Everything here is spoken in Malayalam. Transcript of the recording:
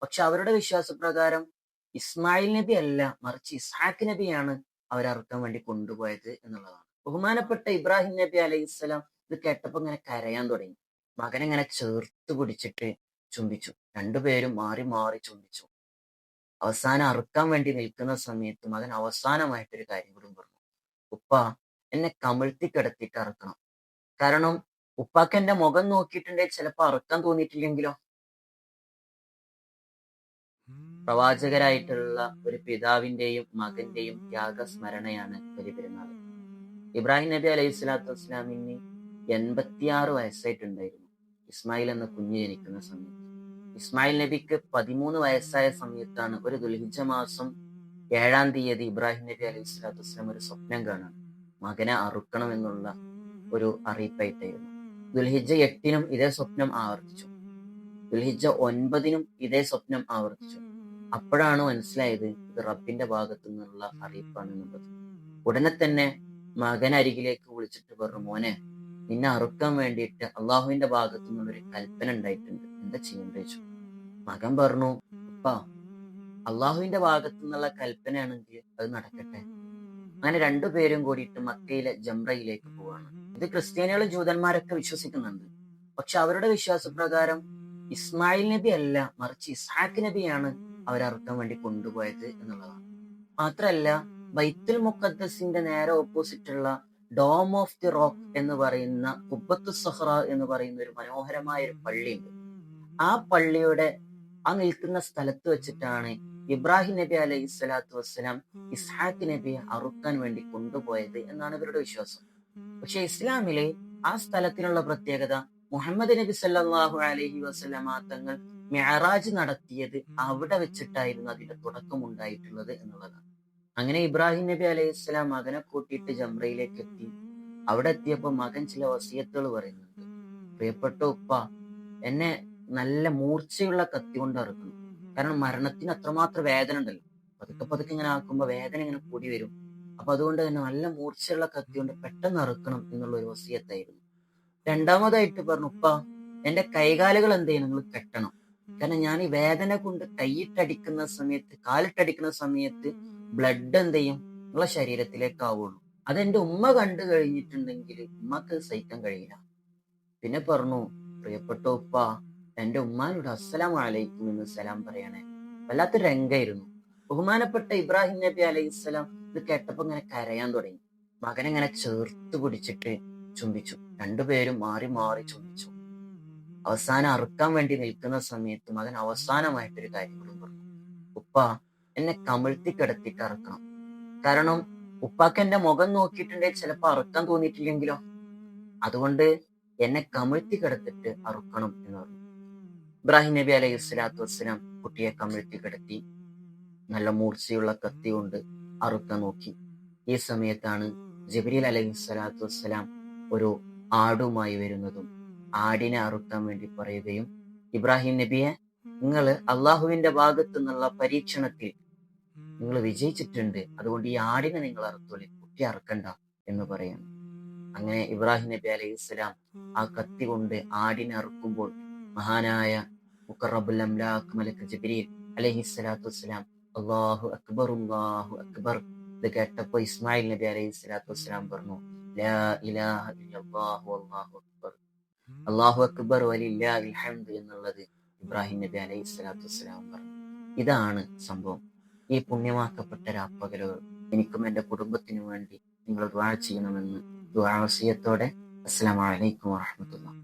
പക്ഷെ അവരുടെ വിശ്വാസപ്രകാരം ഇസ്മായിൽ നബി അല്ല, മറിച്ച് ഇസ്ഹാഖ് നബിയാണ് അവരറുക്കാൻ വേണ്ടി കൊണ്ടുപോയത് എന്നുള്ളതാണ്. ബഹുമാനപ്പെട്ട ഇബ്രാഹിം നബി അലൈഹിസ്സലാം ഇത് കേട്ടപ്പോ ഇങ്ങനെ കരയാൻ തുടങ്ങി. മകനെ ഇങ്ങനെ ചേർത്ത് പിടിച്ചിട്ട് ചുംബിച്ചു. രണ്ടുപേരും മാറി മാറി ചുംബിച്ചു. അവസാനം അറുക്കാൻ വേണ്ടി നിൽക്കുന്ന സമയത്ത് മകൻ അവസാനമായിട്ടൊരു കാര്യം കൂടി പറഞ്ഞു. ഉപ്പ, എന്നെ കമിഴ്ത്തി കിടത്തിയിട്ട് അറുക്കണം. കാരണം ഉപ്പാക്ക് എന്റെ മുഖം നോക്കിയിട്ടുണ്ടെങ്കിൽ ചിലപ്പോ അറുക്കാൻ തോന്നിയിട്ടില്ലെങ്കിലോ. പ്രവാചകരായിട്ടുള്ള ഒരു പിതാവിന്റെയും മകന്റെയും ത്യാഗസ്മരണയാണ് ബലിപെരുന്നാൾ. ഇബ്രാഹിം നബി അലൈഹി സ്വലാത്തു വസ്സലാമിന് 86 വയസ്സായിട്ടുണ്ടായിരുന്നു ഇസ്മായിൽ എന്ന കുഞ്ഞ് ജനിക്കുന്ന സമയത്ത്. ഇസ്മായിൽ നബിക്ക് 13 വയസ്സായ സമയത്താണ് ഒരു ദുൽഹിജ്ജ മാസം 7-ാം തീയതി ഇബ്രാഹിം നബി അലൈഹി സ്വലാത്തു വസ്സലാം ഒരു സ്വപ്നം കാണാൻ മകനെ അറുക്കണം എന്നുള്ള ഒരു അറിയിപ്പായിട്ടായിരുന്നു. ദുൽഹിജ്ജ 8-നും ഇതേ സ്വപ്നം ആവർത്തിച്ചു. ദുൽഹിജ്ജ 9-നും ഇതേ സ്വപ്നം ആവർത്തിച്ചു. അപ്പോഴാണ് മനസ്സിലായത് ഇത് റബ്ബിന്റെ ഭാഗത്തു നിന്നുള്ള അറിയിപ്പാണ് എന്നുള്ളത്. ഉടനെ തന്നെ മകൻ അരികിലേക്ക് വിളിച്ചിട്ട് പറഞ്ഞു, മോനെ, നിന്നെ അറുക്കാൻ വേണ്ടിയിട്ട് അള്ളാഹുവിന്റെ ഭാഗത്തു നിന്നുള്ളൊരു കൽപ്പന ഉണ്ടായിട്ടുണ്ട്, എന്താ ചെയ്യേണ്ടത് ചോദിച്ചു. മകൻ പറഞ്ഞു, ഉപ്പ, അള്ളാഹുവിന്റെ ഭാഗത്തു നിന്നുള്ള കൽപ്പനയാണെങ്കിൽ അത് നടക്കട്ടെ. അങ്ങനെ രണ്ടുപേരും കൂടിയിട്ട് മക്കയിലെ ജംറയിലേക്ക് പോവാണ്. ഇത് ക്രിസ്ത്യാനികളും ജൂതന്മാരൊക്കെ വിശ്വസിക്കുന്നുണ്ട്. പക്ഷെ അവരുടെ വിശ്വാസപ്രകാരം ഇസ്മായിൽ നബി അല്ല, മറിച്ച് ഇസ്ഹാഖ് നബിയാണ് അവരറുക്കാൻ വേണ്ടി കൊണ്ടുപോയത് എന്നുള്ളതാണ്. മാത്രല്ല, ബൈത്തുൽ മുഖദ്ദസിന്റെ നേരെ ഓപ്പോസിറ്റ് ഉള്ള ഡോം ഓഫ് ദി റോക്ക് എന്ന് പറയുന്ന ഖുബ്ബത്തു സഹ്റ എന്ന് പറയുന്ന ഒരു മനോഹരമായ ഒരു പള്ളിയുണ്ട്. ആ പള്ളിയുടെ ആ നിൽക്കുന്ന സ്ഥലത്ത് വെച്ചിട്ടാണ് ഇബ്രാഹിം നബി അലൈഹി സ്വലാത്തു വസ്സലാം ഇസ്ഹാഖ് നബിയെ അറുക്കാൻ വേണ്ടി കൊണ്ടുപോയത് എന്നാണ് ഇവരുടെ വിശ്വാസം. പക്ഷെ ഇസ്ലാമിലെ ആ സ്ഥലത്തിനുള്ള പ്രത്യേകത, മുഹമ്മദ് നബി സല്ലല്ലാഹു അലൈഹി വസല്ലമ തങ്ങൾ മിഅ്റാജ് നടത്തിയത് അവിടെ വെച്ചിട്ടായിരുന്നു അതിന്റെ തുടക്കം ഉണ്ടായിട്ടുള്ളത് എന്നുള്ളതാണ്. അങ്ങനെ ഇബ്രാഹിം നബി അലൈഹി സ്വലാം മകനെ കൂട്ടിയിട്ട് ജംറയിലേക്ക് എത്തി. അവിടെ എത്തിയപ്പോ മകൻ ചില വസിയത്തുകൾ പറയുന്നുണ്ട്. പ്രിയപ്പെട്ട ഉപ്പ, എന്നെ നല്ല മൂർച്ചയുള്ള കത്തി കൊണ്ട് അറുക്കണം. കാരണം മരണത്തിന് അത്രമാത്രം വേദന ഉണ്ടല്ലോ. പതുക്കെ പതുക്കെ ഇങ്ങനെ ആക്കുമ്പോ വേദന ഇങ്ങനെ കൂടി വരും. അപ്പൊ അതുകൊണ്ട് തന്നെ നല്ല മൂർച്ചയുള്ള കത്തി കൊണ്ട് പെട്ടെന്ന് അറുക്കണം എന്നുള്ള ഒരു വസിയത്തായിരുന്നു. രണ്ടാമതായിട്ട് പറഞ്ഞു, ഉപ്പ, എന്റെ കൈകാലുകൾ എന്ത് ചെയ്യണം, നിങ്ങൾ കെട്ടണം. കാരണം ഞാൻ ഈ വേദന കൊണ്ട് കൈയിട്ടടിക്കുന്ന സമയത്ത്, കാലിട്ടടിക്കുന്ന സമയത്ത് ബ്ലഡ് എന്ത് ചെയ്യും, നിങ്ങളെ ശരീരത്തിലേക്ക് ആവുള്ളൂ. അതെന്റെ ഉമ്മ കണ്ടു കഴിഞ്ഞിട്ടുണ്ടെങ്കിൽ ഉമ്മക്ക് സഹിക്കാൻ കഴിയില്ല. പിന്നെ പറഞ്ഞു, പ്രിയപ്പെട്ട ഉപ്പ, എന്റെ ഉമ്മാനോട് അസ്സലാമു അലൈക്കും എന്ന് സലാം പറയണേ. വല്ലാത്തൊരു രംഗായിരുന്നു. ബഹുമാനപ്പെട്ട ഇബ്രാഹിം നബി അലൈഹിസ്സലാം ഇത് കേട്ടപ്പോ ഇങ്ങനെ കരയാൻ തുടങ്ങി. മകനെ ഇങ്ങനെ ചേർത്ത് പിടിച്ചിട്ട് ചുംബിച്ചു. രണ്ടുപേരും മാറി മാറി ചുംബിച്ചു. അവസാനം അറുക്കാൻ വേണ്ടി നിൽക്കുന്ന സമയത്ത് മകൻ അവസാനമായിട്ടൊരു കാര്യം കൂടി പറഞ്ഞു. ഉപ്പ, എന്നെ കമിഴ്ത്തി കിടത്തിയിട്ട് അറുക്കണം. കാരണം ഉപ്പാക്ക് എന്റെ മുഖം നോക്കിയിട്ടുണ്ടെങ്കിൽ ചിലപ്പോ അറുക്കാൻ തോന്നിയിട്ടില്ലെങ്കിലോ. അതുകൊണ്ട് എന്നെ കമിഴ്ത്തി കിടത്തിട്ട് അറുക്കണം എന്ന് പറഞ്ഞു. ഇബ്രാഹിം നബി അലൈഹി സ്വലാത്തു വസ്സലാം കുട്ടിയെ കമിഴ്ത്തി കിടത്തി നല്ല മൂർച്ചയുള്ള കത്തി കൊണ്ട് അറുക്കാൻ നോക്കി. ഈ സമയത്താണ് ജിബ്രീൽ അലൈഹി സ്വലാത്തു വസ്സലാം ഒരു ആടുമായി വരുന്നതും ആടിനെ അറുക്കാൻ വേണ്ടി പറയുകയും, ഇബ്രാഹിം നബിയെ, നിങ്ങൾ അള്ളാഹുവിന്റെ ഭാഗത്തു നിന്നുള്ള പരീക്ഷണത്തിൽ നിങ്ങൾ വിജയിച്ചിട്ടുണ്ട്, അതുകൊണ്ട് ഈ ആടിനെ നിങ്ങൾ അറുത്തോളി, കുട്ടി അറുക്കണ്ട എന്ന് പറയുന്നു. അങ്ങനെ ഇബ്രാഹിം നബി അലൈഹി സ്വലാം ആ കത്തി കൊണ്ട് ആടിനെ അറുക്കുമ്പോൾ മഹാനായ മുഖറബുൽ അംലാഖ് മലക്ക് ജിബ്രീൽ അലൈഹി സ്വലാത്തു വസ്സലാം അല്ലാഹു അക്ബർ അല്ലാഹു അക്ബർ ഇത് കേട്ടപ്പോ ഇസ്മായിൽ നബി അലൈഹി സ്വലാത്തു വസ്സലാം പറഞ്ഞു, ലാ ഇലാഹ ഇല്ലല്ലാഹു അല്ലാഹു അക്ബർ, അല്ലാഹു അക്ബർ വലില്ലാഹിൽ ഹംദ് എന്നുള്ളത് ഇബ്രാഹിം നബി അലൈഹി സ്വലാത്തു വസ്സലാം പറഞ്ഞു. ഇതാണ് സംഭവം. ഈ പുണ്യമാക്കപ്പെട്ട രാപ്പകലുകൾ എനിക്കും എന്റെ കുടുംബത്തിനു വേണ്ടി നിങ്ങൾ ദുആ ചെയ്യണമെന്ന് ദുആ വസിയത്തോടെ. അസ്സലാമു അലൈക്കും വറഹ്മത്തുള്ളാഹി.